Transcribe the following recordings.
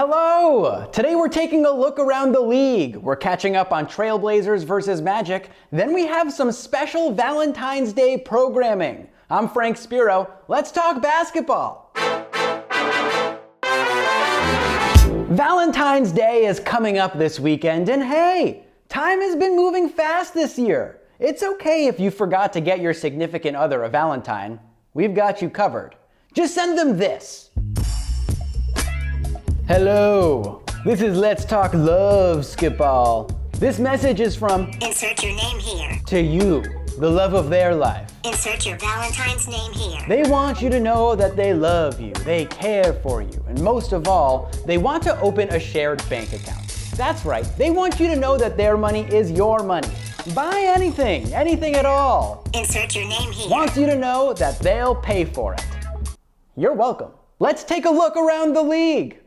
Hello! Today we're taking a look around the league. We're catching up on TrailBlazers versus Magic. Then we have some special Valentine's Day programming. I'm Frank Spiro. Let's talk basketball. Valentine's Day is coming up this weekend, and hey, time has been moving fast this year. It's okay if you forgot to get your significant other a Valentine. We've got you covered. Just send them this. Hello, this is Let's Talk Love, Skipball. This message is from Insert your name here. To you, the love of their life. Insert your Valentine's name here. They want you to know that they love you, they care for you, and most of all, they want to open a shared bank account. That's right, they want you to know that their money is your money. Buy anything at all. Insert your name here. Wants you to know that they'll pay for it. You're welcome. Let's take a look around the league.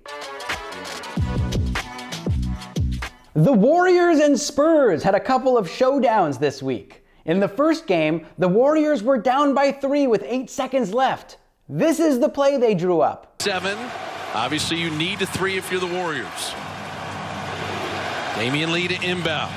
The Warriors and Spurs had a couple of showdowns this week. In the first game, the Warriors were down by 3 with 8 seconds left. This is the play they drew up. 7. Obviously, you need a 3 if you're the Warriors. Damian Lillard to inbound.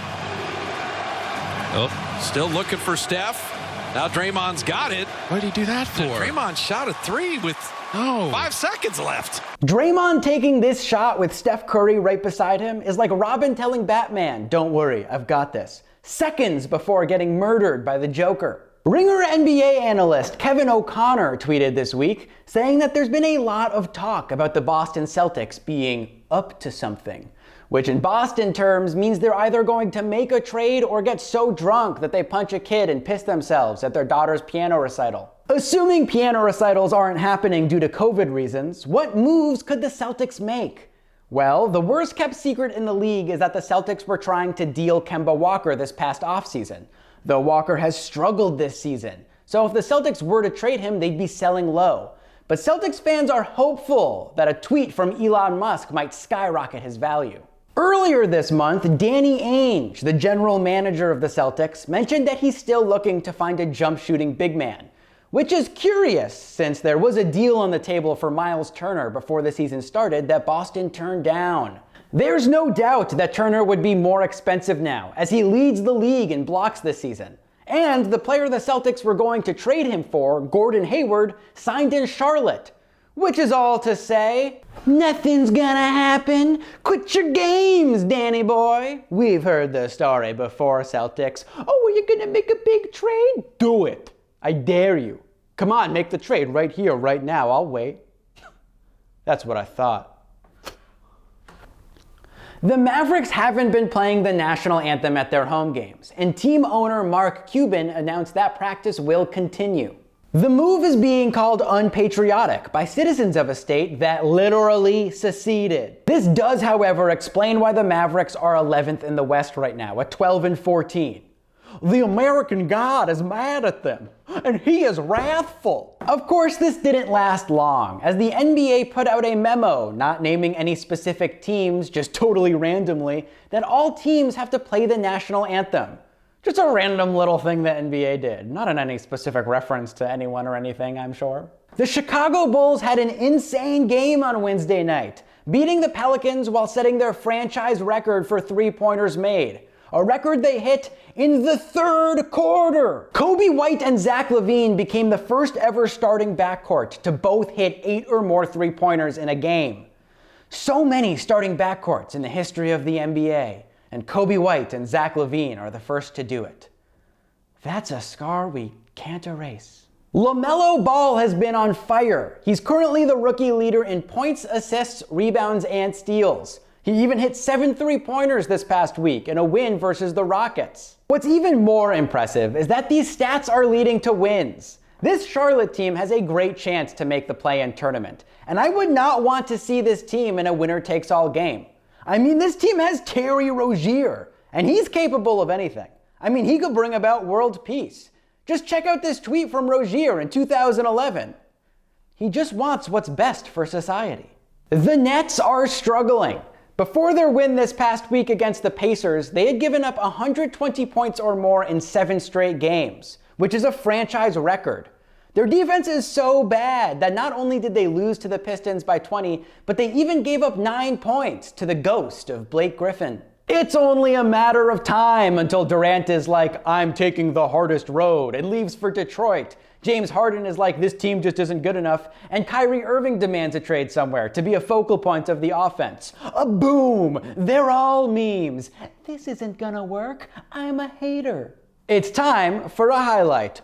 Oh, still looking for Steph. Now Draymond's got it. What did he do that for? Draymond shot a 3 with 5 seconds left. Draymond taking this shot with Steph Curry right beside him is like Robin telling Batman, "Don't worry, I've got this," seconds before getting murdered by the Joker. Ringer NBA analyst Kevin O'Connor tweeted this week saying that there's been a lot of talk about the Boston Celtics being up to something, which in Boston terms means they're either going to make a trade or get so drunk that they punch a kid and piss themselves at their daughter's piano recital. Assuming piano recitals aren't happening due to COVID reasons, what moves could the Celtics make? Well, the worst kept secret in the league is that the Celtics were trying to deal Kemba Walker this past offseason, though Walker has struggled this season. So if the Celtics were to trade him, they'd be selling low. But Celtics fans are hopeful that a tweet from Elon Musk might skyrocket his value. Earlier this month, Danny Ainge, the general manager of the Celtics, mentioned that he's still looking to find a jump-shooting big man, which is curious since there was a deal on the table for Miles Turner before the season started that Boston turned down. There's no doubt that Turner would be more expensive now, as he leads the league in blocks this season. And the player the Celtics were going to trade him for, Gordon Hayward, signed in Charlotte. Which is all to say, nothing's gonna happen. Quit your games, Danny boy. We've heard the story before, Celtics. Oh, are you gonna make a big trade? Do it. I dare you. Come on, make the trade right here, right now. I'll wait. That's what I thought. The Mavericks haven't been playing the national anthem at their home games, and team owner Mark Cuban announced that practice will continue. The move is being called unpatriotic by citizens of a state that literally seceded. This does, however, explain why the Mavericks are 11th in the West right now at 12-14. The American God is mad at them, and he is wrathful. Of course, this didn't last long, as the NBA put out a memo, not naming any specific teams, just totally randomly, that all teams have to play the national anthem. Just a random little thing the NBA did, not in any specific reference to anyone or anything, I'm sure. The Chicago Bulls had an insane game on Wednesday night, beating the Pelicans while setting their franchise record for three-pointers made. A record they hit in the third quarter. Kobe White and Zach LaVine became the first ever starting backcourt to both hit 8 or more three-pointers in a game. So many starting backcourts in the history of the NBA. And Kobe White and Zach LaVine are the first to do it. That's a scar we can't erase. Lamelo Ball has been on fire. He's currently the rookie leader in points, assists, rebounds, and steals. He even hit 7 three-pointers this past week in a win versus the Rockets. What's even more impressive is that these stats are leading to wins. This Charlotte team has a great chance to make the play-in tournament, and I would not want to see this team in a winner-takes-all game. I mean, this team has Terry Rozier, and he's capable of anything. I mean, he could bring about world peace. Just check out this tweet from Rozier in 2011. He just wants what's best for society. The Nets are struggling. Before their win this past week against the Pacers, they had given up 120 points or more in 7 straight games, which is a franchise record. Their defense is so bad that not only did they lose to the Pistons by 20, but they even gave up 9 points to the ghost of Blake Griffin. It's only a matter of time until Durant is like, I'm taking the hardest road, and leaves for Detroit. James Harden is like, this team just isn't good enough, and Kyrie Irving demands a trade somewhere to be a focal point of the offense. A boom! They're all memes. This isn't gonna work. I'm a hater. It's time for a highlight.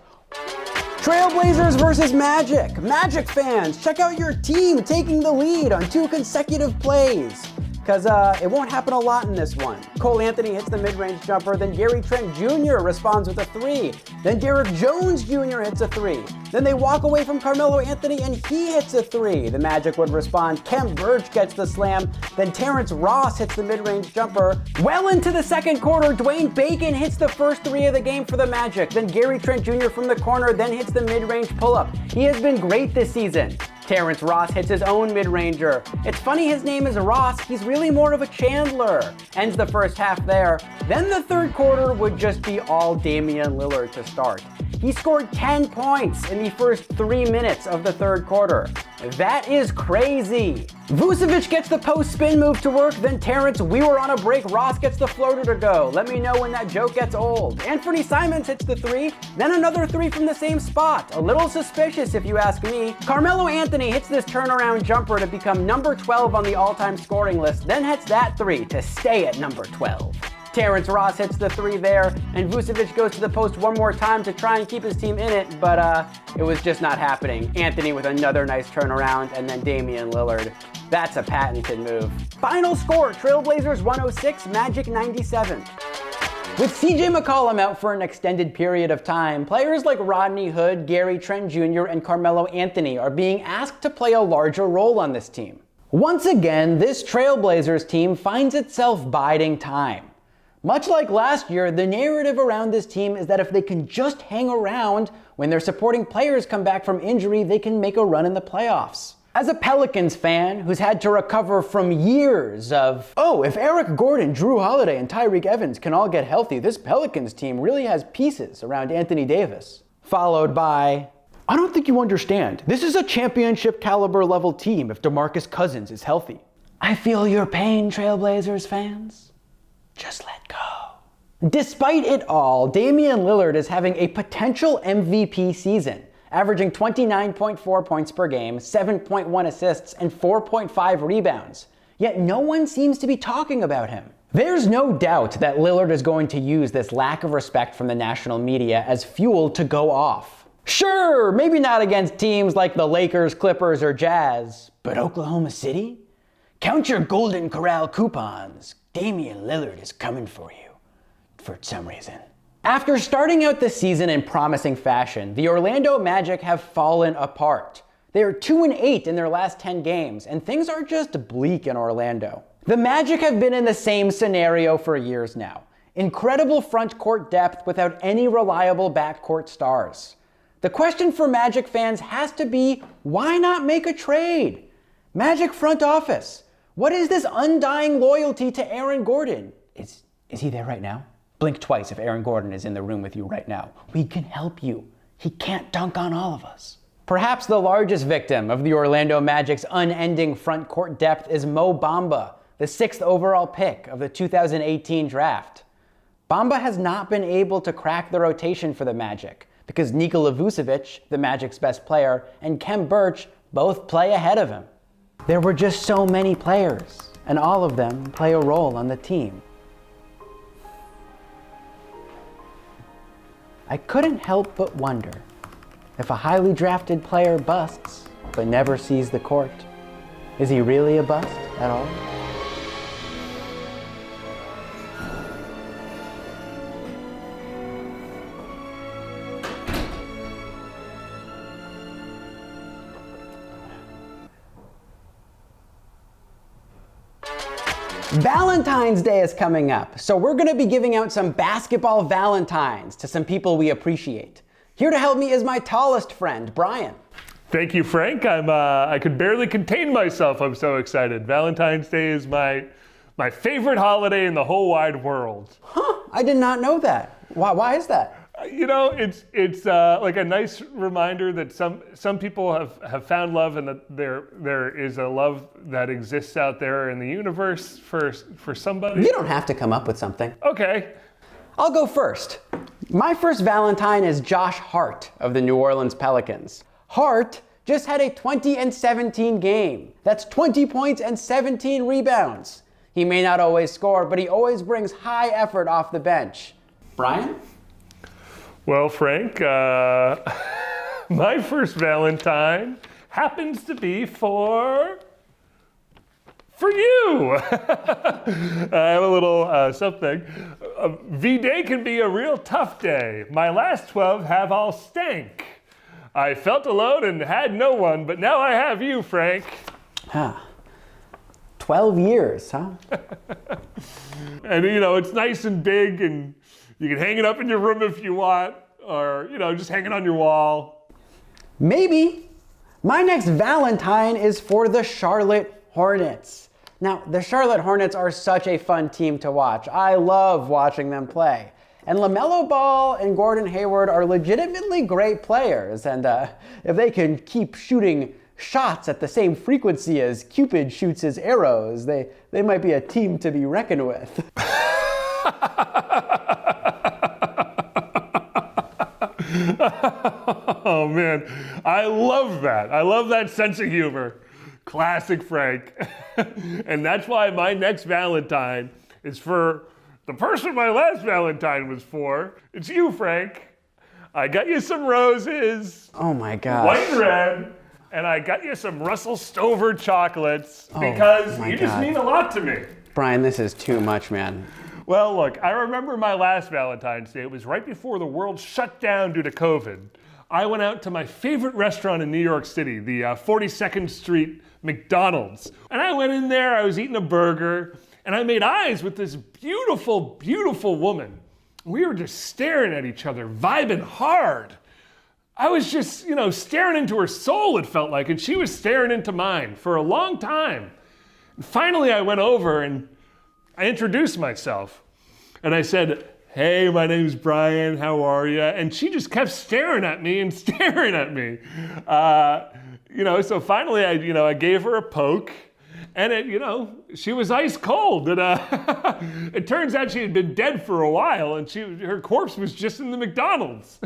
TrailBlazers versus Magic. Magic fans, check out your team taking the lead on 2 consecutive plays. Because it won't happen a lot in this one. Cole Anthony hits the mid-range jumper, then Gary Trent Jr. responds with a 3. Then Derrick Jones Jr. hits a 3. Then they walk away from Carmelo Anthony and he hits a 3. The Magic would respond. Khem Birch gets the slam. Then Terrence Ross hits the mid-range jumper. Well into the second quarter, Dwayne Bacon hits the first 3 of the game for the Magic. Then Gary Trent Jr. from the corner then hits the mid-range pull-up. He has been great this season. Terrence Ross hits his own mid-ranger. It's funny his name is Ross, he's really more of a Chandler. Ends the first half there. Then the third quarter would just be all Damian Lillard to start. He scored 10 points in the first 3 minutes of the third quarter. That is crazy. Vucevic gets the post spin move to work, then Terrence, we were on a break, Ross gets the floater to go. Let me know when that joke gets old. Anthony Simons hits the 3, then another 3 from the same spot. A little suspicious if you ask me. Carmelo Anthony hits this turnaround jumper to become number 12 on the all-time scoring list, then hits that 3 to stay at number 12. Terrence Ross hits the 3 there, and Vucevic goes to the post one more time to try and keep his team in it, but it was just not happening. Anthony with another nice turnaround, and then Damian Lillard. That's a patented move. Final score, TrailBlazers 106, Magic 97. With CJ McCollum out for an extended period of time, players like Rodney Hood, Gary Trent Jr., and Carmelo Anthony are being asked to play a larger role on this team. Once again, this TrailBlazers team finds itself biding time. Much like last year, the narrative around this team is that if they can just hang around, when their supporting players come back from injury, they can make a run in the playoffs. As a Pelicans fan who's had to recover from years of, oh, if Eric Gordon, Drew Holiday, and Tyreek Evans can all get healthy, this Pelicans team really has pieces around Anthony Davis. Followed by, I don't think you understand. This is a championship caliber level team if DeMarcus Cousins is healthy. I feel your pain, TrailBlazers fans. Just let go. Despite it all, Damian Lillard is having a potential MVP season, averaging 29.4 points per game, 7.1 assists, and 4.5 rebounds. Yet no one seems to be talking about him. There's no doubt that Lillard is going to use this lack of respect from the national media as fuel to go off. Sure, maybe not against teams like the Lakers, Clippers, or Jazz, but Oklahoma City? Count your Golden Corral coupons. Damian Lillard is coming for you, for some reason. After starting out the season in promising fashion, the Orlando Magic have fallen apart. They are 2-8 in their last 10 games, and things are just bleak in Orlando. The Magic have been in the same scenario for years now. Incredible front court depth without any reliable backcourt stars. The question for Magic fans has to be, why not make a trade? Magic front office. What is this undying loyalty to Aaron Gordon? Is he there right now? Blink twice if Aaron Gordon is in the room with you right now. We can help you. He can't dunk on all of us. Perhaps the largest victim of the Orlando Magic's unending front court depth is Mo Bamba, the 6th overall pick of the 2018 draft. Bamba has not been able to crack the rotation for the Magic because Nikola Vucevic, the Magic's best player, and Khem Birch both play ahead of him. There were just so many players, and all of them play a role on the team. I couldn't help but wonder, if a highly drafted player busts, but never sees the court, is he really a bust at all? Valentine's Day is coming up, so we're going to be giving out some basketball Valentines to some people we appreciate. Here to help me is my tallest friend, Brian. Thank you, Frank. I could barely contain myself. I'm so excited. Valentine's Day is my favorite holiday in the whole wide world. Huh, I did not know that. Why is that? It's like a nice reminder that some people have found love, and that there is a love that exists out there in the universe for somebody. You don't have to come up with something. Okay. I'll go first. My first Valentine is Josh Hart of the New Orleans Pelicans. Hart just had a 20-17 game. That's 20 points and 17 rebounds. He may not always score, but he always brings high effort off the bench. Brian? Well, Frank, my first Valentine happens to be for you. I have a little something. V-Day can be a real tough day. My last 12 have all stank. I felt alone and had no one, but now I have you, Frank. 12 years, huh? And it's nice and big, and you can hang it up in your room if you want, or just hang it on your wall. Maybe. My next Valentine is for the Charlotte Hornets. Now, the Charlotte Hornets are such a fun team to watch. I love watching them play. And Lamelo Ball and Gordon Hayward are legitimately great players. And if they can keep shooting shots at the same frequency as Cupid shoots his arrows, they might be a team to be reckoned with. Oh man, I love that. I love that sense of humor. Classic Frank. And that's why my next Valentine is for the person my last Valentine was for. It's you, Frank. I got you some roses. Oh my gosh. White and red. And I got you some Russell Stover chocolates because you just mean a lot to me. Brian, this is too much, man. Well, look, I remember my last Valentine's Day. It was right before the world shut down due to COVID. I went out to my favorite restaurant in New York City, the 42nd Street McDonald's. And I went in there, I was eating a burger, and I made eyes with this beautiful, beautiful woman. We were just staring at each other, vibing hard. I was just, staring into her soul, it felt like, and she was staring into mine for a long time. And finally, I went over and I introduced myself. And I said, "Hey, my name's Brian, how are you?" And she just kept staring at me and staring at me. So finally, I gave her a poke. And she was ice cold. And it turns out she had been dead for a while, and her corpse was just in the McDonald's.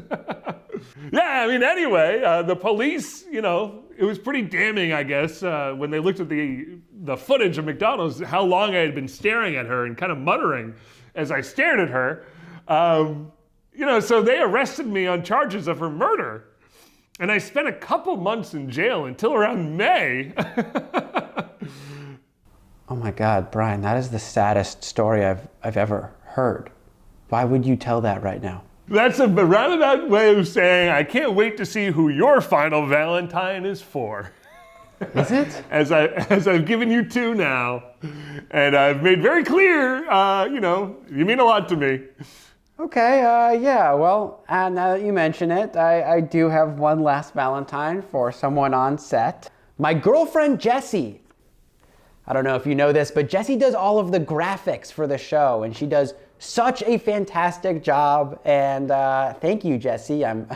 Anyway, the police, it was pretty damning, I guess, when they looked at the footage of McDonald's, how long I had been staring at her and kind of muttering as I stared at her. So they arrested me on charges of her murder. And I spent a couple months in jail until around May. Oh my God, Brian, that is the saddest story I've ever heard. Why would you tell that right now? That's a roundabout way of saying I can't wait to see who your final Valentine is for. Is it? As I've given you two now, and I've made very clear, you mean a lot to me. Okay, well, now that you mention it, I do have one last Valentine for someone on set. My girlfriend, Jessie. I don't know if you know this, but Jessie does all of the graphics for the show, and she does such a fantastic job. And thank you, Jessie. I'm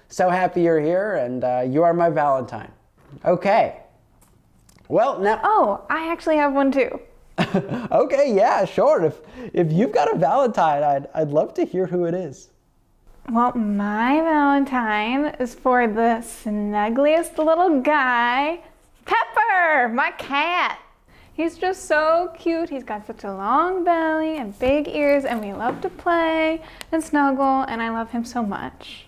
so happy you're here, and you are my Valentine. Okay. Well, now... Oh, I actually have one too. Okay, yeah, sure. If you've got a Valentine, I'd love to hear who it is. Well, my Valentine is for the snuggliest little guy, Pepper, my cat. He's just so cute. He's got such a long belly and big ears, and we love to play and snuggle, and I love him so much.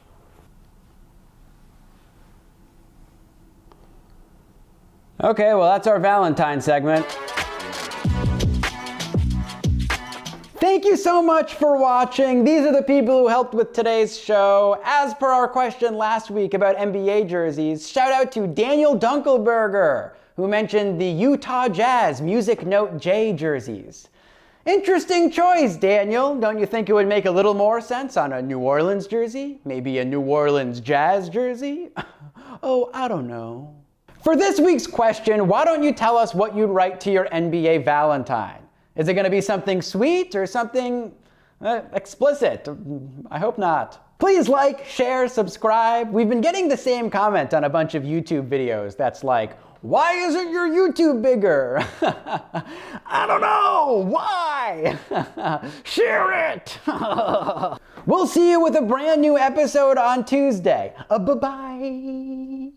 Okay, well, that's our Valentine segment. Thank you so much for watching. These are the people who helped with today's show. As per our question last week about NBA jerseys, shout out to Daniel Dunkelberger, who mentioned the Utah Jazz Music Note J jerseys. Interesting choice, Daniel. Don't you think it would make a little more sense on a New Orleans jersey? Maybe a New Orleans Jazz jersey? Oh, I don't know. For this week's question, why don't you tell us what you'd write to your NBA Valentine? Is it going to be something sweet or something explicit? I hope not. Please like, share, subscribe. We've been getting the same comment on a bunch of YouTube videos that's like, why isn't your YouTube bigger? I don't know. Why? Share it. We'll see you with a brand new episode on Tuesday. Bye-bye.